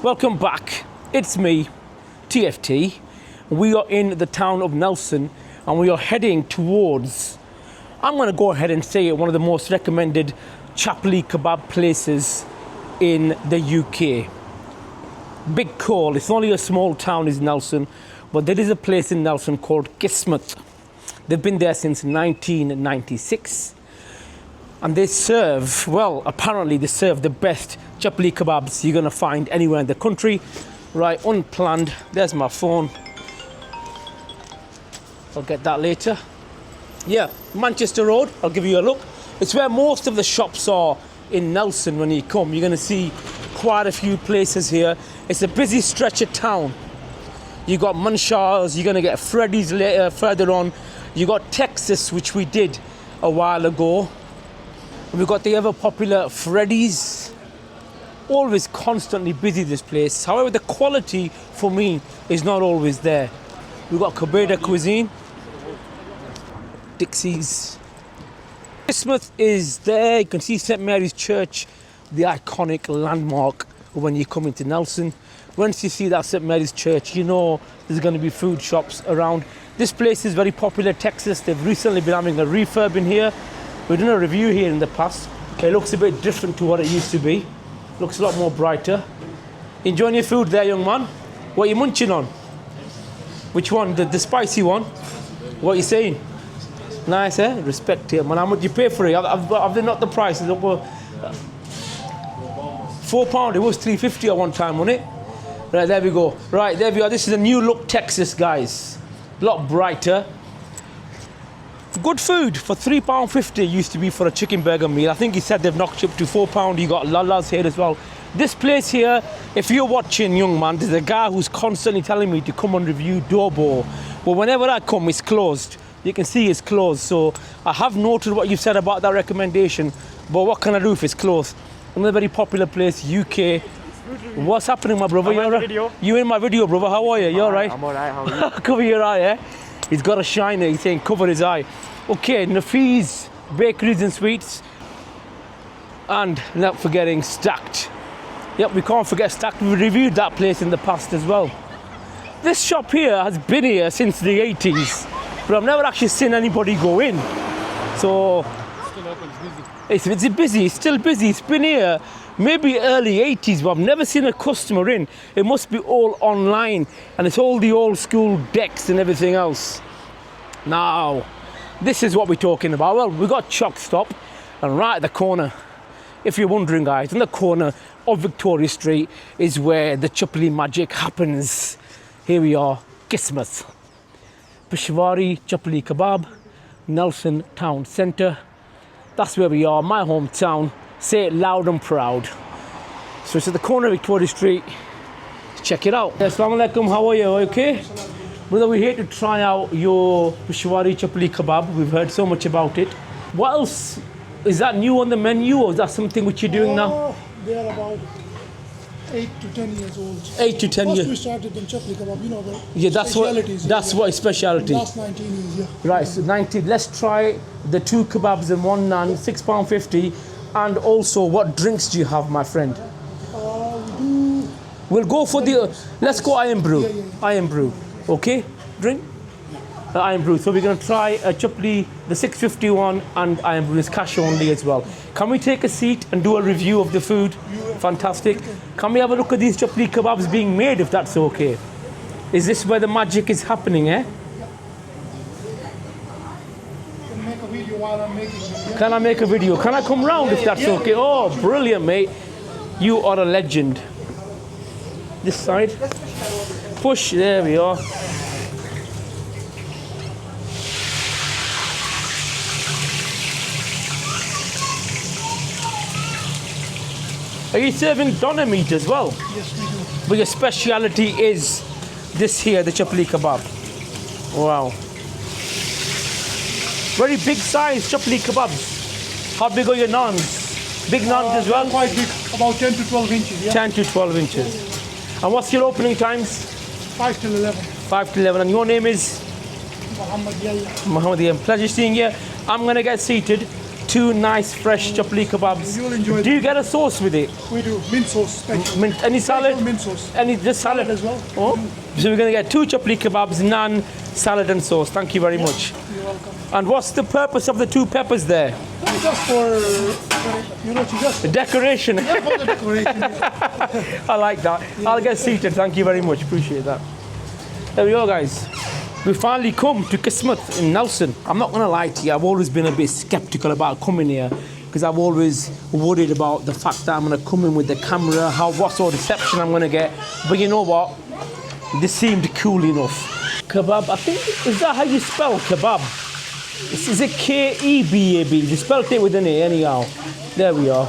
Welcome back. It's me, TFT. We are in the town of Nelson and we are heading towards, I'm going to go ahead and say it, one of the most recommended CHAPLI kebab places in the UK. Big call. It's only a small town, is Nelson, but there is a place in Nelson called Kismet. They've been there since 1996. And they serve, well, apparently they serve the best CHAPLI kebabs you're going to find anywhere in the country. Right, unplanned. There's my phone. I'll get that later. Yeah, Manchester Road. I'll give you a look. It's where most of the shops are in Nelson when you come. You're going to see quite a few places here. It's a busy stretch of town. You got Munshaw's, you're going to get Freddy's later, further on. You got Texas, which we did a while ago. We've got the ever popular Freddy's. Always constantly busy, this place. However, the quality for me is not always there. We've got Kabeda Cuisine, Dixie's. Kismouth is there. You can see St. Mary's Church, the iconic landmark when you come into Nelson. Once you see that St. Mary's Church, you know there's going to be food shops around. This place is very popular, Texas. They've recently been having a refurb in here. We've done a review here in the past. It looks a bit different to what it used to be. Looks a lot more brighter. Enjoying your food there, young man? What are you munching on? Which one? The spicy one? What are you saying? Nice, eh? Respect here, man. How much do you pay for it? Have they not the prices? £4. It was $3.50 at one time, wasn't it? Right, there we go. Right, there we are. This is a new look Texas, guys. A lot brighter. Good food for £3.50 used to be for a chicken burger meal. I think he said they've knocked up to £4. You got Lala's here as well. This place here, if you're watching, young man, there's a guy who's constantly telling me to come and review Dorbo. But whenever I come, it's closed. You can see it's closed. So I have noted what you said about that recommendation. But what can I do if it's closed? Another very popular place, UK. What's happening, my brother? You in my video, brother? How are you? You all right? I'm all right. How are you? Cover your eye, eh? He's got a shiner. He's saying cover his eye. Okay, Nafi's Bakeries and Sweets. And not forgetting Stacked. Yep, we can't forget Stacked. We reviewed that place in the past as well. This shop here has been here since the 80s, but I've never actually seen anybody go in. So Still open, it's busy. it's busy, it's still busy. It's been here maybe early 80s, but I've never seen a customer in. It must be all online, and it's all the old school decks and everything else. Now, this is what we're talking about. Well, we've got Choc Stop, and right at the corner, if you're wondering, guys, in the corner of Victoria Street is where the CHAPLI magic happens. Here we are, Kismet. Peshawari CHAPLI Kebab, Nelson Town Centre. That's where we are, my hometown. Say it loud and proud. So it's at the corner of Victoria Street. Check it out. Assalamu alaikum, how are you? Okay? Brother, we're here to try out your Peshawari CHAPLI Kebab. We've heard so much about it. What else? Is that new on the menu, or is that something which you're doing now? They're about 8 to 10 years old. 8 to 10 First years. we started in CHAPLI kebab, you know, the Yeah, that's what speciality. Last 19 years, yeah. Right, so 90. Let's try the 2 kebabs and 1 naan, £6.50. And also, what drinks do you have, my friend? We'll go for the. Let's go Iron Brew. Yeah. Iron Brew. Okay, drink. Iron Brew. So we're going to try a CHAPLI, the 651, and Iron Brew is cash only as well. Can we take a seat and do a review of the food? Fantastic. Can we have a look at these CHAPLI kebabs being made, if that's okay? Is this where the magic is happening, eh? Can make a video while I'm making it. Can I make a video? Can I come round if that's okay? Oh, brilliant, mate. You are a legend. This side. Push. There we are. Are you serving doner meat as well? Yes, we do. But your speciality is this here, the CHAPLI kebab. Wow. Very big size CHAPLI kebabs. How big are your naans? Big naans as well? Quite big, about 10 to 12 inches, yeah. 10 to 12 inches. And what's your opening times? 5 till 11. 5 to 11. And your name is? Muhammad Yalla. Muhammad Yalla. Pleasure seeing you. I'm going to get seated. 2 nice fresh chapli kebabs. You'll enjoy Do you get a sauce with it? We do mint sauce special. Any salad? Special mint sauce. Any just salad As well. Oh, so we're gonna get 2 chapli kebabs, naan, salad and sauce. Thank you very much. You're welcome. And what's the purpose of the 2 peppers there? Just for just The decoration. yeah, for the decoration. Yeah. I like that. I'll get seated. Thank you very much. Appreciate that. There we go, guys. We finally come to Kismouth in Nelson. I'm not gonna lie to you, I've always been a bit skeptical about coming here because I've always worried about the fact that I'm gonna come in with the camera, what sort of reception I'm gonna get. But you know what? This seemed cool enough. Kebab, I think, is that how you spell kebab? Is it K-E-B-A-B? You spelled it with an A anyhow. There we are.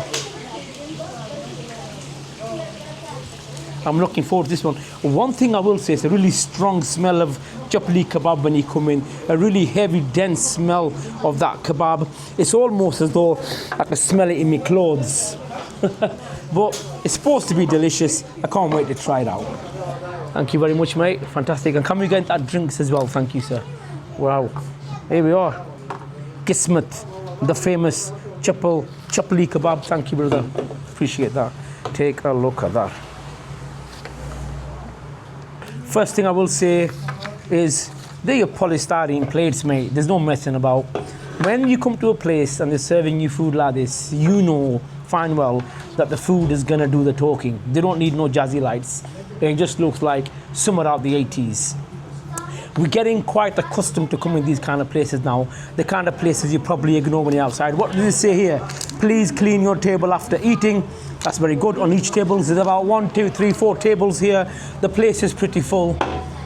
I'm looking forward to this one. One thing I will say is a really strong smell of chapli kebab when you come in. A really heavy, dense smell of that kebab. It's almost as though I can smell it in my clothes. But it's supposed to be delicious. I can't wait to try it out. Thank you very much, mate. Fantastic. And can we get that drinks as well? Thank you, sir. Wow. Here we are. Kismet, the famous chapli kebab. Thank you, brother. Appreciate that. Take a look at that. First thing I will say is they're your polystyrene plates, mate. There's no messing about. When you come to a place and they're serving you food like this, you know fine well that the food is gonna do the talking. They don't need no jazzy lights. It just looks like somewhere out the 80s. We're getting quite accustomed to coming to these kind of places now. The kind of places you probably ignore when you're outside. What does it say here? Please clean your table after eating. That's very good. On each table, there's about 1, 2, 3, 4 tables here. The place is pretty full.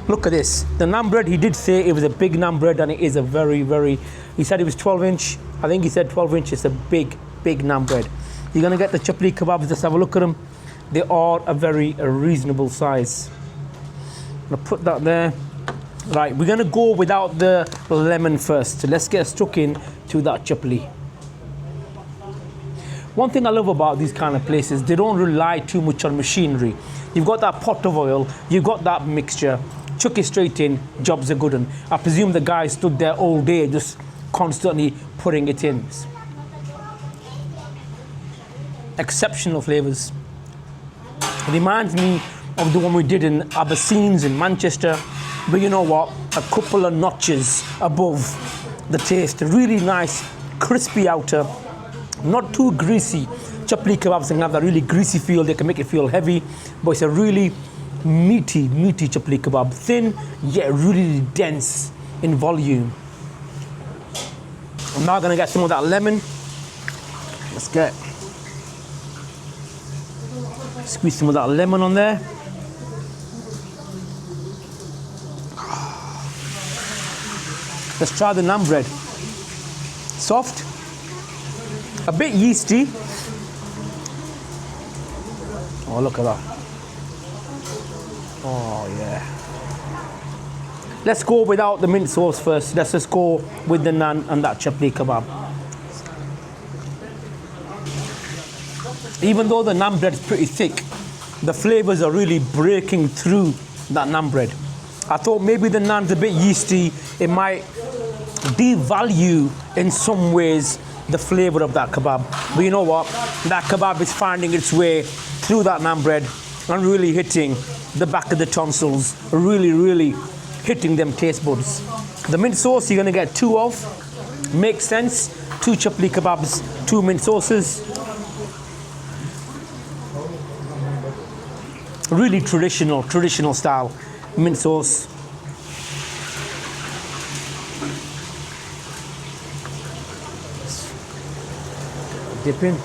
Look at this. The naan bread, he did say it was a big naan bread, and it is a very, very, he said it was 12 inch. I think he said 12 inch. It's a big, big naan bread. You're gonna get the chapli kebabs. Let's have a look at them. They are a very reasonable size. I'm gonna put that there. Right, we're gonna go without the lemon first. So let's get stuck in to that chapli. One thing I love about these kind of places, they don't rely too much on machinery. You've got that pot of oil, you've got that mixture, chuck it straight in, jobs are good. And I presume the guy stood there all day just constantly putting it in. Exceptional flavors. It reminds me of the one we did in Abyssines in Manchester, but you know what? A couple of notches above the taste. Really nice, crispy outer, not too greasy. Chapli kebabs can have that really greasy feel. They can make it feel heavy, but it's a really meaty chapli kebab. Thin, yet really dense in volume. I'm now gonna get some of that lemon. Let's squeeze some of that lemon on there. Let's try the naan bread. Soft, a bit yeasty. Oh, look at that. Oh, yeah. Let's go without the mint sauce first. Let's just go with the naan and that chapli kebab. Even though the naan bread is pretty thick, the flavors are really breaking through that naan bread. I thought maybe the naan's a bit yeasty. It might devalue in some ways the flavor of that kebab. But you know what? That kebab is finding its way through that naan bread and really hitting the back of the tonsils, really hitting them taste buds. The mint sauce you're gonna get 2 of. Makes sense. 2 chapli kebabs, 2 mint sauces. Really traditional style mint sauce. Dip in.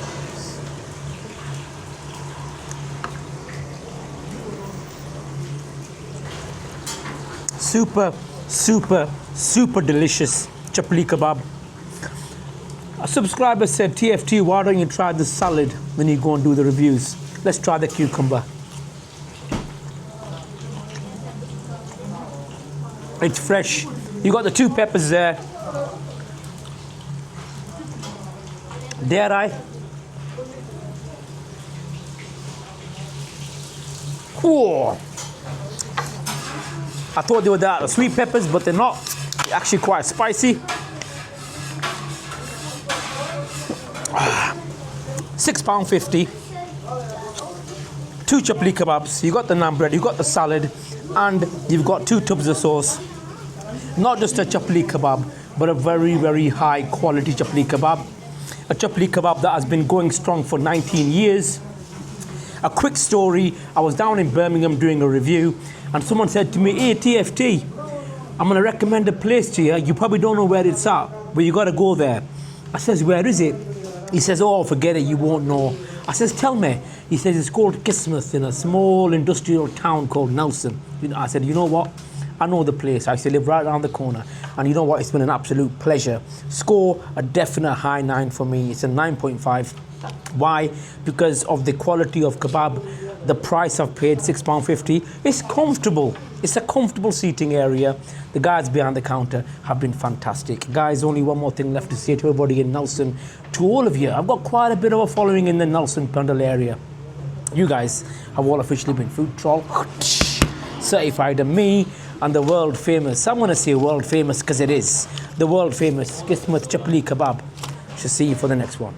Super delicious chapli kebab. A subscriber said, TFT, why don't you try the salad when you go and do the reviews? Let's try the cucumber. It's fresh. You got the 2 peppers there. Dare I? Whoa. I thought they were the sweet peppers, but they're not. They're actually quite spicy. £6.50. 2 chapli kebabs. You got the naan bread, you got the salad, and you've got 2 tubs of sauce. Not just a chapli kebab, but a very, very high quality chapli kebab. A chapli kebab that has been going strong for 19 years. A quick story, I was down in Birmingham doing a review, and someone said to me, hey TFT, I'm gonna recommend a place to you. You probably don't know where it's at, but you gotta go there. I says, where is it? He says, oh, forget it, you won't know. I says, tell me. He says, it's called Kismouth in a small industrial town called Nelson. I said, you know what? I know the place. I used to live right around the corner. And you know what? It's been an absolute pleasure. Score a definite high 9 for me. It's a 9.5. Why? Because of the quality of kebab, the price I've paid, £6.50. It's comfortable. It's a comfortable seating area. The guys behind the counter have been fantastic. Guys, only one more thing left to say to everybody in Nelson. To all of you, I've got quite a bit of a following in the Nelson Pendle area. You guys have all officially been food troll certified, and me and the world famous, I'm going to say world famous because it is, the world famous Kismet Chapli Kebab. Shall see you for the next one.